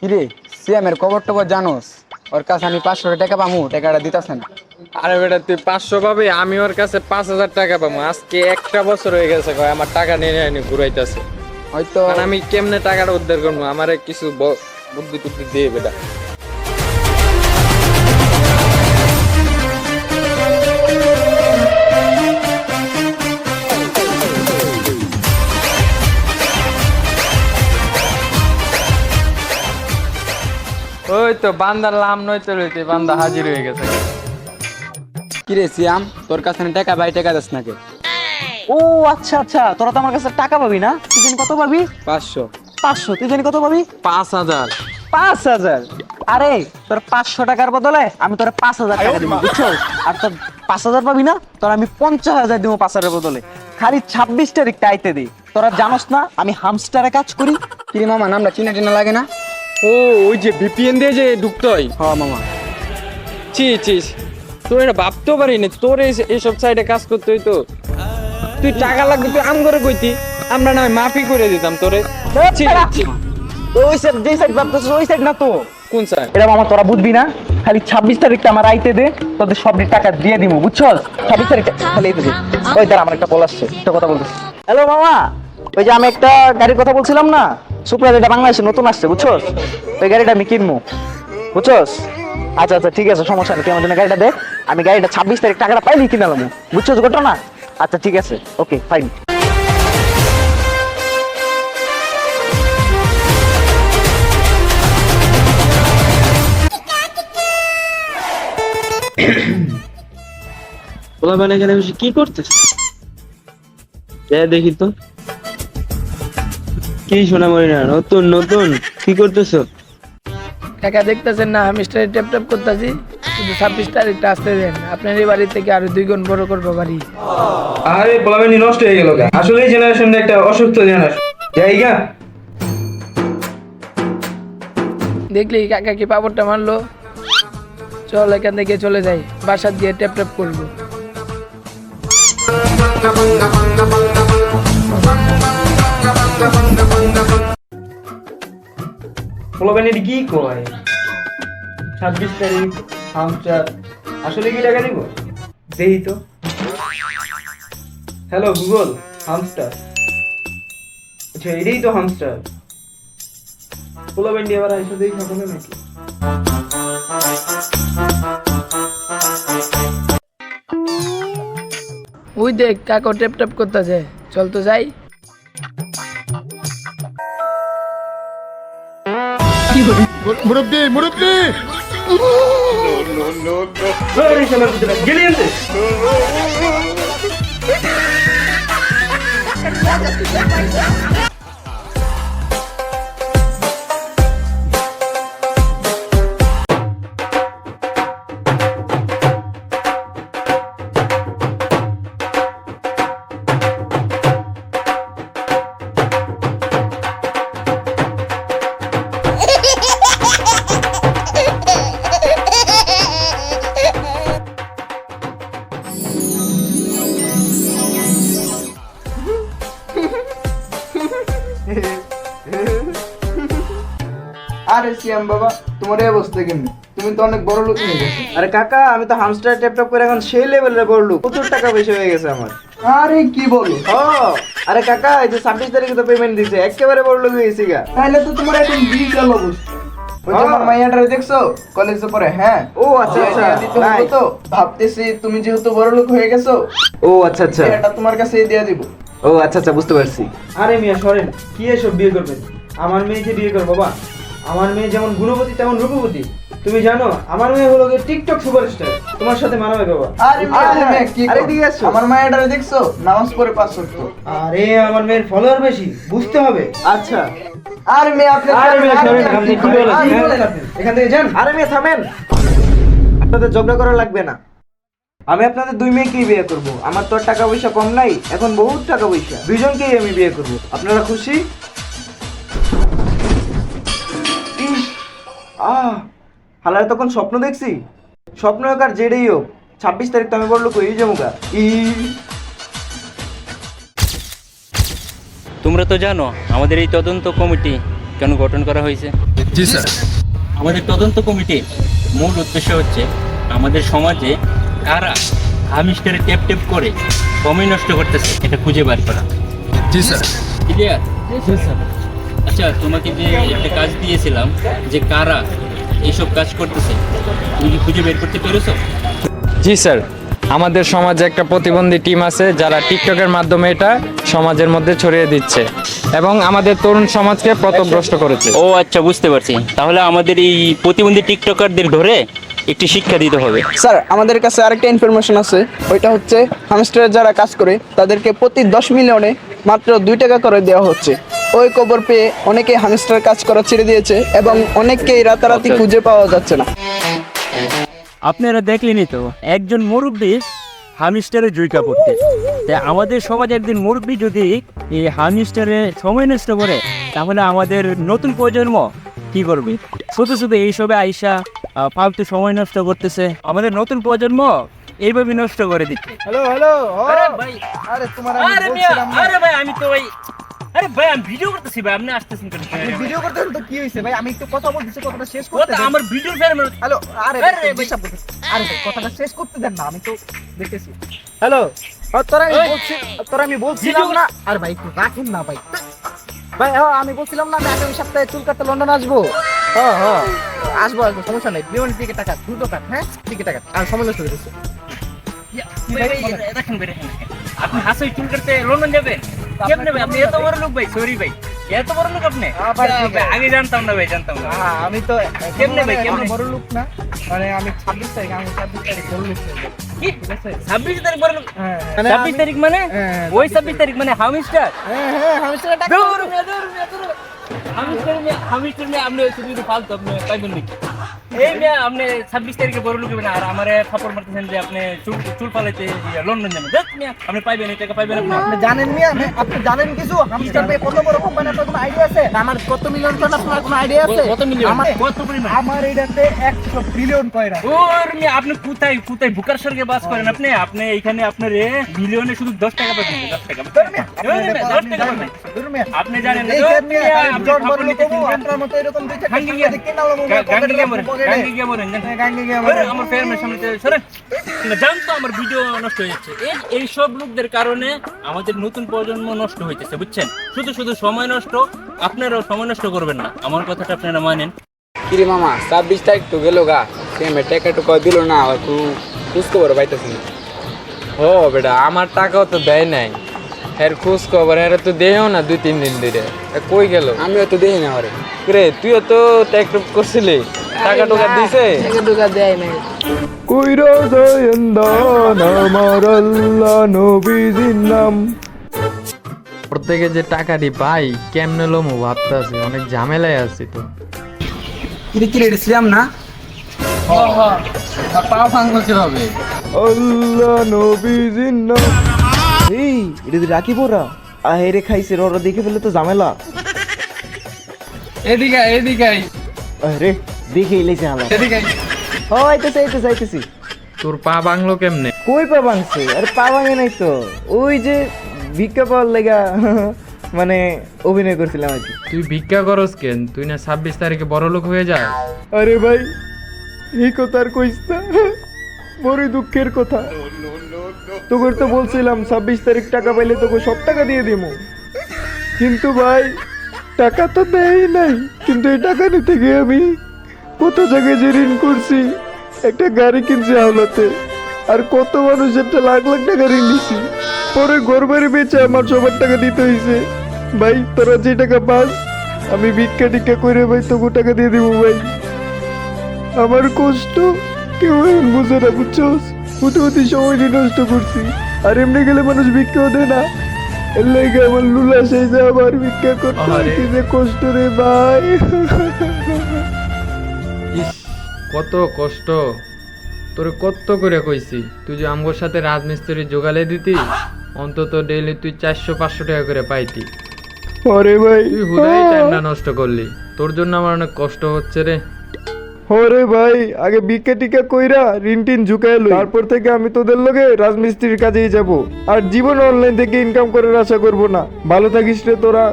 কিরে সিএমের খবর টবর জানোস? ওর কাছে আমি 500 টাকা পামু, টাকাটা দিতাছে না। আরে বেটা তুই 500 পাবি, আমি ওর কাছে 5,000 টাকা পাবো। আজকে একটা বছর হয়ে গেছে কয় আমার টাকা নিয়ে নিয়ে ঘুরাইতেছে। হয়তো আর আমি কেমনে টাকাটা উদ্ধার করবো? আমারে কিছু বুদ্ধি টুদ্ধি দিয়ে বেটা। ওই তো বান্দার লাম নইতে লইতে বান্দা হাজির হয়ে গেছে। কিরে সিয়াম, তোর কাছে না টাকা বাই টাকা দিস নাকি? ও আচ্ছা আচ্ছা, তোরা তো আমার কাছে টাকা পাবি না? তুই জানি কত পাবি? 500। 500। তুই জানি কত পাবি? 5,000। 5,000। আরে তোর 500 টাকার বদলে আমি তোর 5,000 টাকা দিব, বুঝছো? আর তোর 5,000 পাবি না, তোর আমি 50,000 দিব 5,000 বদলে। খালি 26 তারিখটা আইতে দে। তোরা জানোস না আমি হামস্টারে কাজ করি? কিরে মামা, নামটা চিনা টিনা লাগে না? ও ওই যে ভিপিএন দিয়ে যে ঢুকতে হয়। হ মামা। চিস তোর এটা ভাবতেও পারিনি, তোর এইসব সাইডে কাজ করতে হইতো। তুই টাকা লাগবে তুই আম করে কইতি, আমরা না হয় মাফি করে দিতাম তোরে। ছি, ছি। ওই সাইড, যে সাইড ভাবতেছিস ওই সাইড না তো। কোন সাইড? এটা মামা তোরা বুঝবি না। খালি 26 তারিখটা আমার আইতে দে, তোদের সব টাকা দিয়ে দিব, বুঝছস? 26 তারিখটা খালি আইতে দে। ওই দাঁড়া, আমার একটা কল আসছে, একটা কথা বলতেছি। হ্যালো মামা, ওই যে আমি একটা গাড়ির কথা বলছিলাম না, সুপ্রিয়া, যেটা বাংলাদেশে নতুন আসছে, বুঝছস? ওই গাড়িটা আমি কিনবো, বুঝছস? আচ্ছা আচ্ছা ঠিক আছে, সমস্যা নেই, তুই আমার জন্য গাড়িটা দেখ। আমি গাড়িটা 26 তারিখ টাকাটা পাইলেই কিনালাম, বুঝছস ঘটনা? আচ্ছা ঠিক আছে, ওকে ফাইন। পোলাপান এখানে বসে কি করতেছে? দেখি তো কি শোনা মরি না, নতুন নতুন কি করতেছো? টাকা দেখতেছেন না, আমি স্টারে ট্যাপ ট্যাপ করতেছি। শুধু 26 তারিখটা আসতে দেন, আপনার এই বাড়ি থেকে আরো 2 গুণ বড় করবো বাড়ি। আরে পোলাপানি নষ্ট হয়ে গেল গা। আসলে এই জেনারেশনটা একটা অসুস্থ জেনারেশন। জায়গা দেখলি কাকা কি পাপড়টা মারলো। চল এখান থেকে চলে যাই, বাসার দিয়ে ট্যাপ ট্যাপ করবো। পোলাপানি কি কয়? 26 তারিখ হামচার, আসলে কি টাকা দিব? দেই তো। Hello Google, hamster. আচ্ছা এটাই তো হামস্টার। পোলাপানি আবার আইসা দেই খাবো নাকি? ওই দেখ কাকা ট্যাপ ট্যাপ করতেছে, চল তো যাই। আরে শালার পুত্রা, গেলি আনতে? আরে সিয়াম বাবা, তোমার এই অবস্থা কেমনি? তুমি তো অনেক বড় লোক হয়ে গেছো। আরে কাকা, আমি তো হামস্টার ট্যাপ ট্যাপ করে এখন সেই লেভেলের বড় লোক, প্রচুর টাকা পয়সা হয়ে গেছে আমার। আরে কি বলো? ও আরে কাকা, এই যে 26 তারিখে তো পেমেন্ট দিছে, একেবারে বড় লোক হয়ে গেছি গা। তাহলে তো তোমার একদম বিশাল অবস্থা। ওই যে আমার মাইয়াটারে দেখছো কলেজে পড়ে? হ্যাঁ। ও আচ্ছা আচ্ছা, দিতে হবে তো ভাবতেছি, তুমি যেহেতু বড় লোক হয়ে গেছো, ও আচ্ছা আচ্ছা, এটা তোমার কাছে দিয়ে দিব। ও আচ্ছা আচ্ছা, বুঝতে পারছি। আরে মিয়া সরেন, কি এসব বিয়ে করবেন? আমার মেয়েকে বিয়ে করবো বাবা। আমার মেয়ে যেমন গুণবতী তেমন রূপবতী। তুমি জানো আমার মেয়ে হলো গিয়ে টিকটক সুপারস্টার। তোমার সাথে মানাবে বাবা। আরে মেয়ে, কি আরে কর? ঠিক আছে। আমার মাইয়াটারে দেখছো নামাজ পড়ে 5 ওয়াক্ত। আরে আমার মেয়ের ফলোয়ার বেশি, বুঝতে হবে। আচ্ছা আরে মেয়ে আপনি আরে মেয়ে সরেন, আপনি কি বলেন? আরে হ্যাঁ? বলেন আপনি। এখান থেকে যান। আরে মেয়ে থামেন, আপনাদের ঝগড়া করা লাগবে না। আমি আপনাদের দুই মেয়েকেই বিয়ে করব। আমার তো আর টাকা পয়সা কম নাই, এখন বহুত টাকা পয়সা, দুইজনকেই আমি বিয়ে করব। আপনারা খুশি? ইস, হালারে তখন স্বপ্ন দেখছি। স্বপ্ন হোক আর যেটাই হোক, 26 তারিখ তো আমি বললো কই যাবো। তোমরা তো জানো আমাদের এই তদন্ত কমিটি কেন গঠন করা হয়েছে। আমাদের তদন্ত কমিটির মূল উদ্দেশ্য হচ্ছে আমাদের সমাজে কারা হামিস্টারে টেপ টেপ করে সময় নষ্ট করতেছে এটা খুঁজে বার করা। ক্লিয়ার? আচ্ছা, তোমাকে যে একটা কাজ দিয়েছিলাম যে কারা এইসব কাজ করতেছে, তুমি কি খুঁজে বের করতে পেরেছো? জি স্যার, আমাদের সমাজে একটা প্রতিবন্ধী টিম আছে যারা টিকটকের মাধ্যমে এটা সমাজের মধ্যে ছড়িয়ে দিচ্ছে এবং আমাদের তরুণ সমাজকে পথভ্রষ্ট করেছে। ও আচ্ছা, বুঝতে পারছি। তাহলে আমাদের এই প্রতিবন্ধী টিকটকারদের ধরে একটি শিক্ষা দিতে হবে। স্যার, আমাদের কাছে আরেকটা ইনফরমেশন আছে, ওইটা হচ্ছে হামস্টারে যারা কাজ করে তাদেরকে প্রতি 10 মিলিয়নে মাত্র 2 টাকা করে দেওয়া হচ্ছে। ওই খবর পেয়ে অনেকে হামস্টার কাজ করা ছেড়ে দিয়েছে এবং অনেককেই রাতারাতি খুঁজে পাওয়া যাচ্ছে না। আপনারা দেখলেনই তো, একজন মুরব্বী হামিস্টারে জুইকা পড়তে। তাই আমাদের সমাজে একদিন মুরব্বী যদি এই হামিস্টারে সময় নষ্ট করে, তাহলে আমাদের নতুন প্রজন্ম কি করবে? শুধু শুধু এইসবে আইসা ফালতু সময় নষ্ট করতেছে। আমাদের নতুন প্রজন্ম এইভাবে নষ্ট করে দিচ্ছে। হ্যালো হ্যালো, আরে ভাই, আরে তোমার আরে মিয়া, আরে ভাই, আমি তো ভাই, আরে ভাই আমি ভিডিও করতেছি ভাই, আপনি আসতেছেন কেন? ভিডিও করতে তো কি হইছে ভাই? আমি একটু কথা বলতেছি, কথাটা শেষ ও করতে তো দেন। আমার ভিডিও ফেরম। হ্যালো, আরে আরে ভাই। ডিস্টার্ব করতেছি। আরে ভাই, কথাটা শেষ করতে দেন না, আমি তো দেখতেছি। হ্যালো, তোরা আমি বলছিলাম না। আরে ভাই একটু রাখুন না ভাই। ভাই আমি বলছিলাম না আমি আগামী সপ্তাহে চুল কাটতে লন্ডন আসবো। হ্যাঁ আসবো, সমস্যা নেই। বিমান টিকিট টাকা দ্রুত কাট, হ্যাঁ টিকিট টাকা। আর সময় নষ্ট করে দিচ্ছে। দেখেন ভাই, আপনি হাসি চুল করতে লন্ডন যাবেন কেমনে ভাই? আপনি এত বড় লোক ভাই, সরি ভাই, এত বড় লোক আপনি? আগে জানতাম না ভাই, জানতাম না। আমি তো কেমনে ভাই, কেমনে? বড় লোক না, মানে আমি 26 তারিখ বড় লোক। কি 26 তারিখ বড় লোক? হ্যাঁ 26 তারিখ মানে ওই 26 তারিখ মানে হামিস্টার? হ্যাঁ আমি সেটা টাকা দূর মিয়া, দূর মিয়া, দূর। হামিস্টার মিয়া আপনি শুধু ফালতু, আপনি পাইবেন নাকি? এই মিয়া আপনি 26 তারিখে বড় লোক হবেন আর আমারে ফাপড় মারতেছেন যে আপনি চুল ফালাইতে লন্ডন যাবেন। দেখ মিয়া, আপনি পাইবেন, এই টাকা পাইবেন আপনি। আপনি জানেন মিয়া, আপনি জানেন কিছু হামস্টার পে কত বড় কোম্পানি, আপনার কোনো আইডিয়া আছে? আমার কত মিলিয়ন টন, আপনার কোনো আইডিয়া আছে? কত মিলিয়ন? আমার কত পরিমাণ? আমার এটাতে 100 বিলিয়ন কয়রা। ওর মিয়া, আপনি কোথায় কোথায় বুকার স্বর্গে বাস করেন? আপনি এইখানে আপনার মিলিয়নে শুধু 10 টাকা পাবেন, 10 টাকা। ধর মিয়া, 10 টাকা পাবেন। ধর মিয়া। আপনি জানেন না? এই ধর যে মিয়া, মিয়া, আমি আপনি জন বড় ফাপড় লোক নিতেছেন, হবো, আপনার মতো এরকম দুই চারটা গাঙ্গি টাকা দেখে নাও গিয়ে মরেন, জানেন? গাঙ্গি গিয়ে আরে, আমার ফ্যামিলির সামনে থেকে সরেন। জান তো আমার ভিডিও নষ্ট হয়ে যাচ্ছে। এই সব লোকদের কারণে আমাদের নতুন প্রজন্ম নষ্ট হইতেছে, বুঝছেন? শুধু শুধু সময় নষ্ট। আপনারাও সময় নষ্ট করবেন না, আমার কথাটা আপনারা মানেন। কিরে মামা 26 তারিখ তো গেল গা, সেমে টাকা টুকা দিল না, আর খোঁজ খবর পাইতেছি না। ও বেটা, আমার টাকাও তো দেয় নাই, এর খোঁজ খবর এর তো দেও না 2-3 দিন ধরে। কই গেল? আমিও তো দেখি না ওরে। রে তুইও তো টেকটুক করছিলি, টাকা টুকা দিছে? টাকা দেয় নাই। কইরা জয়ন দান আমার আল্লাহ নবীজির নাম। প্রত্যেকে যে টাকাটি পাই কেমনে লমু ভাবতেছি, অনেক ঝামেলায় আছি তো। কিরে ছিলাম না। পা ভাঙলো কিভাবে? আল্লাহ নবীজির নাম। এই এটা তো রাখি পড়া আহেরে খাইছে, ওরা দেখে ফেলে তো ঝামেলা। এদিকে এদিকে আরে দেখে এলেছে হালা। এদিকে আইতেছি। তোর পা ভাঙলো কেমনে? কই পা ভাঙছে? আরে পা ভাঙে নাই তো, ওই যে ভিক্ষা পাওয়ার লেগা মানে অভিনয় করছিলাম আর কি। তুই ভিক্ষা করস কেন? তুই না 26 তারিখে বড় লোক হয়ে যা। আরে ভাই এই কথা আর কইস না, বড়ই দুঃখের কথা। তোকে তো বলছিলাম 26 তারিখ টাকা পাইলে তোকে সব টাকা দিয়ে দিমু, কিন্তু ভাই টাকা তো দেয় নাই। কিন্তু এই টাকা নিতে গিয়ে আমি কত জায়গায় যে ঋণ করছি, একটা গাড়ি কিনছি হাওলাতে, আর কত মানুষের তো লাখ লাখ টাকা ঋণ নিছি। পরে ঘর বাড়ি বেচে আমার সবার টাকা দিতে হয়েছে। ভাই তোরা যে টাকা পাস আমি ভিক্ষা টিক্ষা করে ভাই তোকে টাকা দিয়ে দিব। ভাই আমার কষ্ট কেউ বুঝে না, বুঝছোস? প্রতি সময় নষ্ট করছি, আর এমনি গেলে মানুষ ভিক্ষাও দেয় না। এর লাগে আমার লুলা সেই যে আবার ভিক্ষা করতে হয়, কি যে কষ্ট রে ভাই। ইস, কত কষ্ট। তোরে কত করে কইছি, তুই যে আমগোর সাথে রাজমিস্ত্রি জোগালে দিতি, অন্তত ডেইলি তুই 400-500 টাকা করে পাইতি। ওরে ভাই তুই হুদাই টাইমটা নষ্ট করলি, তোর জন্য আমার অনেক কষ্ট হচ্ছে রে। ওরে ভাই আগে ভিক্ষা টিকা কইরা ঋণ টিন ঝুঁকাইলো, তারপর থেকে আমি তোদের লগে রাজমিস্ত্রির কাজেই যাব, আর জীবন অনলাইন থেকে ইনকাম করার আশা করব না। ভালো থাকিস রে তোরা।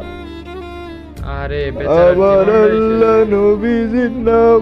আরে বেচারা আমার আল্লাহ নবীজির নাম